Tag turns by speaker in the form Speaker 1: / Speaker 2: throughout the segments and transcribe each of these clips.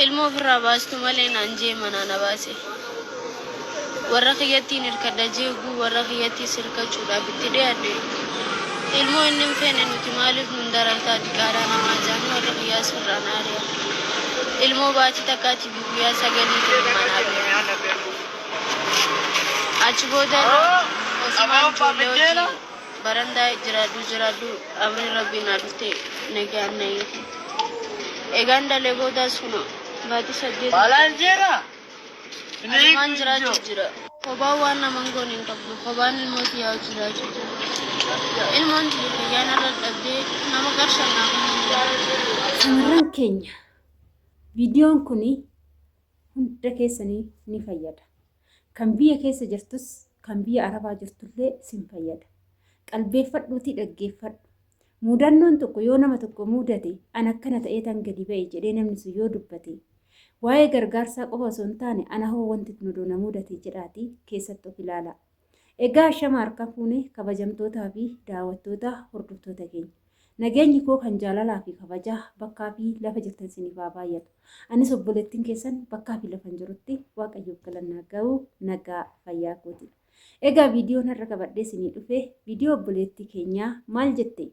Speaker 1: ilmoo ofirraa baastu malee naan jee manaa na baase. Warra kiyyattiin hirkadha jeeguu warra kiyyattii sirkachuudhaaf itti dhiyaadhe. Ilmoo inni hin feene nuti maaliif nun darartaa diqaaraa namaa jaanu warra kiyyaa sirraa naari'a. Ilmoo baatii takkaatiif guyyaa sagaliitiin manaa ba'e. Achi booda Osmaan ijoollee hojii barandaa jiraadhu amri rabbiin adulte nagaan nayyuuti. Egaan dalee boodaas kuno baatii 8 adumaan jiraachuu jira. Kophaan waan naman goon hin qabdu. Kophaan ilmooti yaa'u jiraachuu jira. Ilmoon jireenya irra dhabdee nama qarshannaa kan
Speaker 2: Shamarran keenya viidiyoon kun hunda keessanii ni fayyada. Kan biyya keessa jirtus kan biyya Arabaa jirtullee sin fayyada. Qalbeeffadhuutii dhaggeeffadhu. Muudannoon tokko yoo nama tokko muudate an akkana ta'ee tan gadi ba'e jedhee namni sun yoo dubbate waa'ee gargaarsaa qofa osoo hin taane ana hoo wanti kun odoo na mudate jedhaatii keessatti of ilaala. Egaa shama harka fuune kabajamtootaa fi daawwattoota hordoftoota keenya. Nageenyi koo kan jaalalaa fi kabajaa bakkaa fi lafa jirtan siniif haa baay'atu. Anis obboleettiin keessan bakkaa fi lafa jirutti waaqayyoof galannaa ga'u nagaa fayyaa kooti. Egaa viidiyoon har'a qabadhee sinii dhufe viidiyoo obboleettii keenyaa maal jette?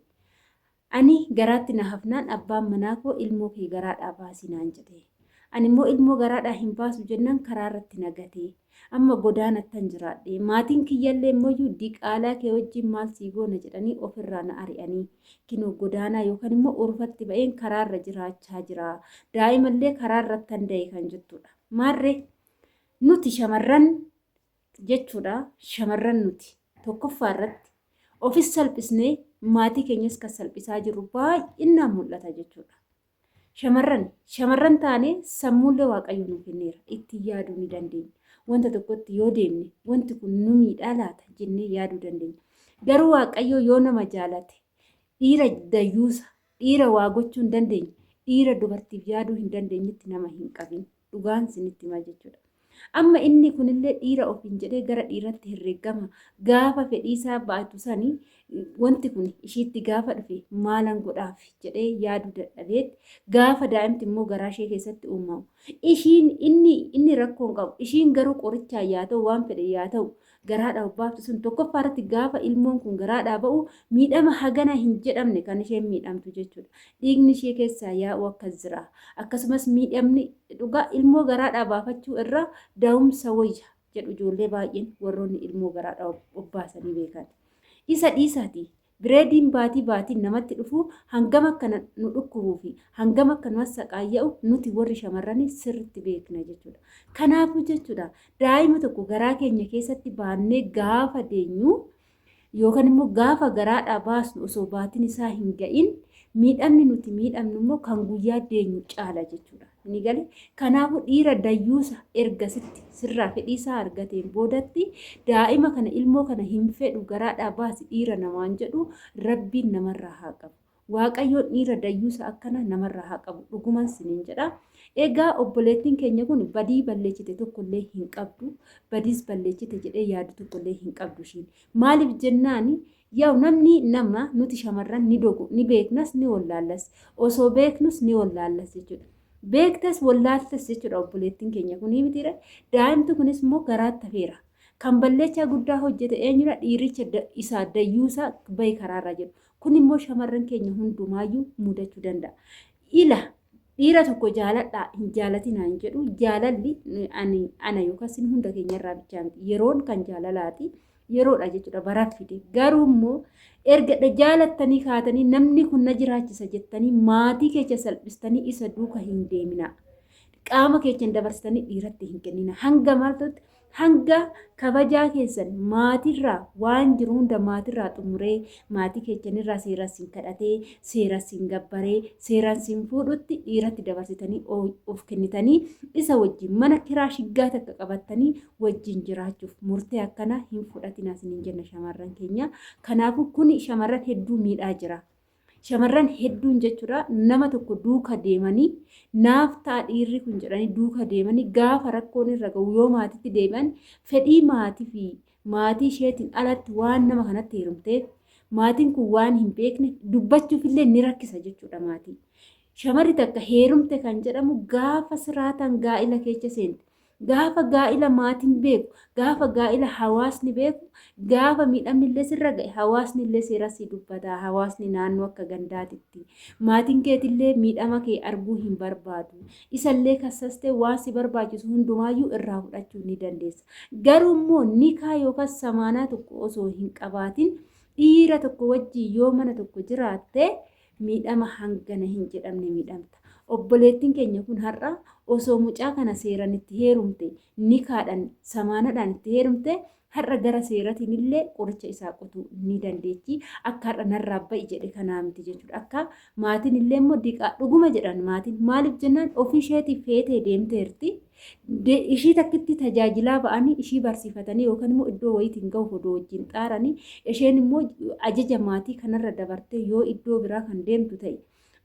Speaker 2: Ani garaatti na hafnaan abbaan manaa koo ilmoo kee garaadhaa baasii naan jedhe. Ani immoo ilmoo garaadhaa hin baasu jennaan karaa irratti nagatee amma godaanattan jiraadhe. Maatiin kiyyallee immoo diqaalaa kee wajjin maal sii goona jedhanii ofirraa na ari'anii kinoo godaanaa yookaan immoo urfatti ba'een karaa irra jiraachaa jira. Daa'imallee karaa irratti handa'e kan jettudha. Maarree nuti shamarran jechuudha. Shamarran nuti tokkoffaa irratti ofis salphisnee maatii keenyas kan salphisaa jirru baay'inaan mul'ata jechuudha. Shamarran taane sammuullee waaqayyo nu kenneera. Itti yaaduu ni dandeenya. Wanta tokkotti yoo deemne wanti kun nu miidhaa laata jennee yaaduu dandeenya. Garuu waaqayyo yoo nama jaalate dhiira dayyuusa dhiira waa gochuu hin dandeenye dhiira dubartiif yaaduu hin dandeenyetti nama hin qabin. Dhugaan sinitti hima jechuudha. Amma inni kunillee dhiira ofiin jedhee gara dhiiratti herreegama gaafa fedhiisaa baatu sanii wanti kun ishiitti gaafa dhufe maalan godhaaf jedhee yaaduu dadhabeetti gaafa daa'imti immoo garaa ishee keessatti uumamu. Inni rakkoo hin qabu. Ishiin garuu qorichaa yaa ta'u waan fedhe yaa ta'u garaadhaa baaftu sun tokkoffaa irratti gaafa ilmoon kun garaadhaa ba'u miidhama hagana hin jedhamne kan isheen miidhamtu jechuudha. Dhiigni ishee keessaa yaa'u akkas jira. Akkasumas miidhamni dhugaa ilmoo garaadhaa baafachuu irraa daa'umsa wayya jedhu ijoollee baay'een warroonni ilmoo garaadhaa obbaasanii beekan. Isa dhiisaati. Bireediin baatiin namatti dhufu hangam akka nu dhukkubuu fi hangam akka nu saqaayya'u nuti warri shamarranii sirriitti beekna jechuudha. Kanaafuu jechuudha daa'ima tokko garaa keenya keessatti baannee gaafa deenyu yookaan immoo gaafa garaadhaa baasnu osoo baatiin isaa hin ga'in miidhamni nuti miidhamnu immoo kan guyyaa deenyu caala jechuudha. Ni galee kanaafuu dhiira dayyuusa ergasitti sirraa fedhiisaa argateen boodatti daa'ima kana ilmoo kana hin fedhu garaadhaa baasi dhiira namaan jedhu rabbiin namarraa haa qabu. Waaqayyoon dhiira dayyuusa akkana namarraa haa qabu dhuguman siniin jedha. Egaa obboleettiin keenya kun badii balleessite tokkollee hin qabdu. Badiis balleessite jedhee yaadu tokkollee hin qabdu ishiin. Maaliif jennaani? Yaa'u namni nama nuti shamarran ni dogu ni beeknas ni wallaallas osoo beeknus ni wallaallas jechuudha. Beektas wallaaltas jechuudha obboleettiin keenya kun mitiire daa'imti kunis immoo garaatti hafeera. Kan balleessaa guddaa hojjete eenyudha dhiiricha isaa dayyuusaa bahi karaarra jiru. Kun immoo shamarran keenya hundumaayyuu mudachuu danda'a. Dhiira tokko jaaladhaa hin jaalatinaa hin jedhu jaalalli ana yookaas hunda keenyarraa bichaa miti. Yeroon kan jaalalaati. Yeroodha jechuudha baraaf fide. Garuu immoo erga jaalattanii kaatanii namni kun na jiraachisa jettanii maatii keessa salphistanii isa duuka hin deemina. Qaama keessa dabarsitanii dhiiratti hin kennina. Hanga maaltotti hanga kabajaa keessan maatirraa waan jiru hunda maatirraa xumuree maatii keessanirraa seera siin kadhatee seera siin gabbaree seeraan siin fuudhutti dhiiratti dabarsitanii of kennitanii isa wajjin mana kiraa shiggaa takka qabattanii wajjin jiraachuuf murtee akkana hin fudhatinaa siniin jenna shamarran keenya. Kanaafuu kun shamarran hedduu miidhaa jira. Shamarran hedduun jechuudha nama tokko duuka deemanii naaf ta'a dhiirri kun jedhanii duuka deemanii gaafa rakkoon irra gahu yoo maatiitti deebi'an fedhii maatii fi maatii isheetiin alatti waan nama kanatti heerumteef maatiin kun waan hin beekne dubbachuufillee ni rakkisa jechuudha maatii. Shamarri takka heerumte kan jedhamu gaafa siraatan gaa'ila keessa seente. Gaafa gaa'ila maatiin beeku, gaafa gaa'ila hawaasni beeku, gaafa miidhamni illee sirra ga'e hawaasni illee seera si dubbata. Hawaasni naannoo akka gandaatitti. Maatiin keetillee miidhama kee arguu hin barbaadu. Isallee kassastee waan si barbaachisu hundumaayyuu irraa fudhachuu ni dandeessa. Garuu immoo nikaa yookaan samaanaa tokko osoo hin qabaatin dhiira tokko wajjin yoo mana tokko jiraatte miidhama hangana hin jedhamne miidhamta. Obboleettiin keenya kun har'a osoo mucaa kana seeran itti heerumte nikaadhaan samaanadhaan itti heerumte har'a gara seeratiin illee qoricha isaa qotuu ni dandeechi. Akka har'a narraa ba'i jedhe kanaa miti jechuudha. Akka maatiin illee immoo diqaa dhuguma jedhan maatiin maaliif jennaan ofii isheetiif feetee deemteerti. Ishii takkitti tajaajilaa ba'anii ishii barsiifatanii yookaan immoo iddoo wayiitiin gahu odoo wajjin xaaranii isheen immoo ajaja maatii kanarra dabartee yoo iddoo biraa kan deemtu ta'e.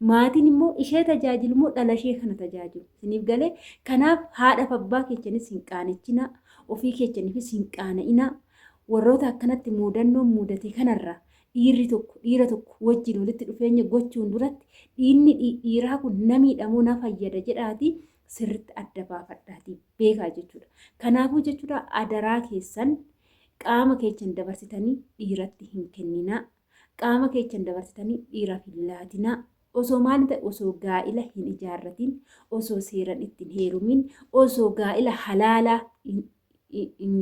Speaker 2: Maatiin immoo ishee tajaajilu immoo dhala ishee kana tajaajilu. Isiniif galee kanaaf haadhaaf abbaa keessanis hin qaanechinaa, ofii keessaniifis hin qaana'inaa. Warroota akkanatti muudannoon mudate kanarraa dhiira tokko wajjin walitti dhufeenya gochuun duratti dhiinni dhiiraa kun na miidhamuu na fayyada jedhaati sirriitti adda baafadhaatii beekaa jechuudha. Kanaafuu jechuudha adaraa keessan qaama keessan dabarsitanii dhiiratti hin kenninaa. Qaama keessan dabarsitanii dhiiraaf hin laatinaa. Osoo maal ta'e osoo gaa'ila hin ijaarratin, osoo seeran ittiin heerumin, osoo gaa'ila halaalaa hin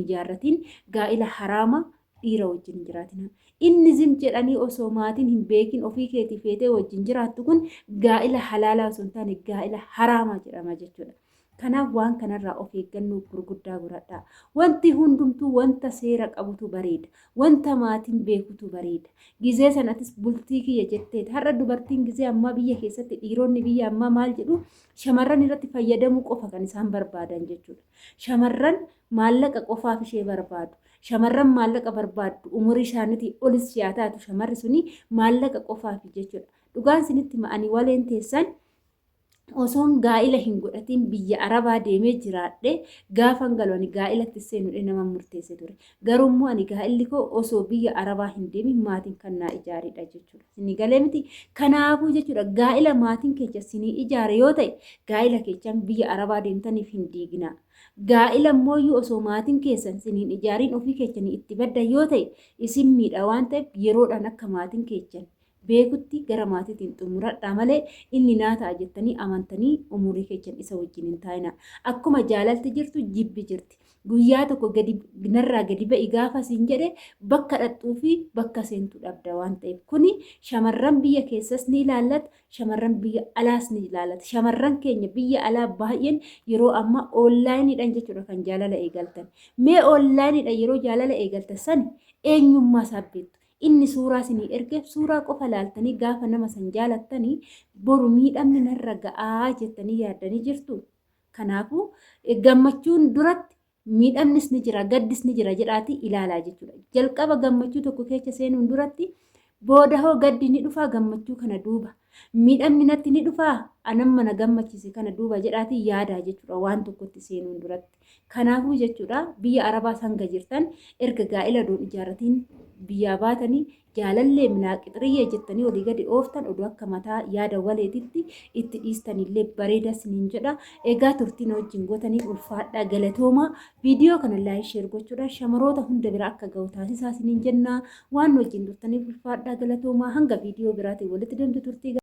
Speaker 2: ijaarratin, gaa'ila haraama dhiira wajjin jiraatina. Inni zim jedhanii osoo maatiin hin beekin ofii keetii feetee wajjin jiraattu kun gaa'ila halaalaa osoo hin taane gaa'ila haraamaa jedhama jechuudha. Kanaaf waan kanarraa of eeggannoo gurguddaa godhadhaa. Wanti hundumtuu wanta seera qabutu bareeda. Wanta maatiin beekutu bareeda. Gizee sanatis bultii kiyya jetteet. Har'a dubartiin gizee ammaa biyya keessatti dhiironni biyya ammaa maal jedhu shamarran irratti fayyadamuu qofa kan isaan barbaadan jechuudha. Shamarran maallaqa qofaaf ishee barbaadu. Shamarran maallaqa barbaaddu umurii isaaniitii olis yaa taatu shamarri suni maallaqa qofaaf jechuudha. Dhugaan isinitti ma'anii waleen teessan osoon gaa'ila hin godhatin biyya arabaa deemee jiraadhe gaafan galwani gaa'ilatti seenuudhe nama murteesse ture. Garuu immoo ani gaa'illi koo osoo biyya arabaa hin deemin maatiin kan naa ijaaridha jechuudha. Inni galee miti. Kanaafuu jechuudha gaa'ila maatiin keessa sinii ijaare yoo ta'e gaa'ila keessan biyya arabaa deemtaniif hin diiginaa. Gaa'ila immoo osoo maatiin keessan siniin ijaariin ofii keessanii itti badda yoo ta'e isin miidha waan ta'eef yeroodhaan akka maatiin keessan beekutti gara maatiitiin xumuradhaa malee inni naa ta'a jettanii amantanii umurii keessan isa wajjin hin taa'inaa. Akkuma jaalalti jirtu jibbi jirti. Guyyaa tokko narraa gadi ba'i gaafa siin jedhe bakka dhaqxuu fi bakka seentu dhabda waan ta'eef kuni shamarran biyya keessas ni ilaallata, shamarran biyya alaas ni ilaallata. Shamarran keenya biyya alaa baay'een yeroo ammaa oonlaayiniidhaan jechuudha kan jaalala eegaltan. Mee oonlaayiniidhaan yeroo jaalala eegaltan sani eenyummaa isaa beektu. Inni suuraa isinii ergeef suuraa qofa laaltanii gaafa nama san jaalattanii boru miidhamni narra ga'aa jettanii yaaddanii jirtu. Kanaafuu gammachuun duratti miidhamnis ni jira, gaddis ni jira jedhaati ilaalaa jechuudha. Jalqaba gammachuu tokko keessa seenuun duratti booda hoo gaddi ni dhufaa gammachuu kana duuba. Miidhamni natti ni dhufaa anan mana gammachiise kana duuba jedhaati yaadaa jechuudha waan tokkotti seenuun duratti. Kanaafuu jechuudha biyya arabaa hanga jirtan erga gaa'ila doon ijaarratiin biyyaa baatanii jaalallee minaaqixirii jettanii olii gadi ooftan oduu akka mataa yaada waleetitti itti dhiistanillee bareeda siniin jedha. Egaa turtiin wajjin gootaniif ulfaadhaa galatoomaa. Viidiyoo kana laayik sheer gochuudhaan shamaroota hunda bira akka ga'u taasisaa siniin jenna. Waan wajjin turtaniif ulfaadhaa galatoomaa hanga viidiyoo biraatiin walitti deemtu turtii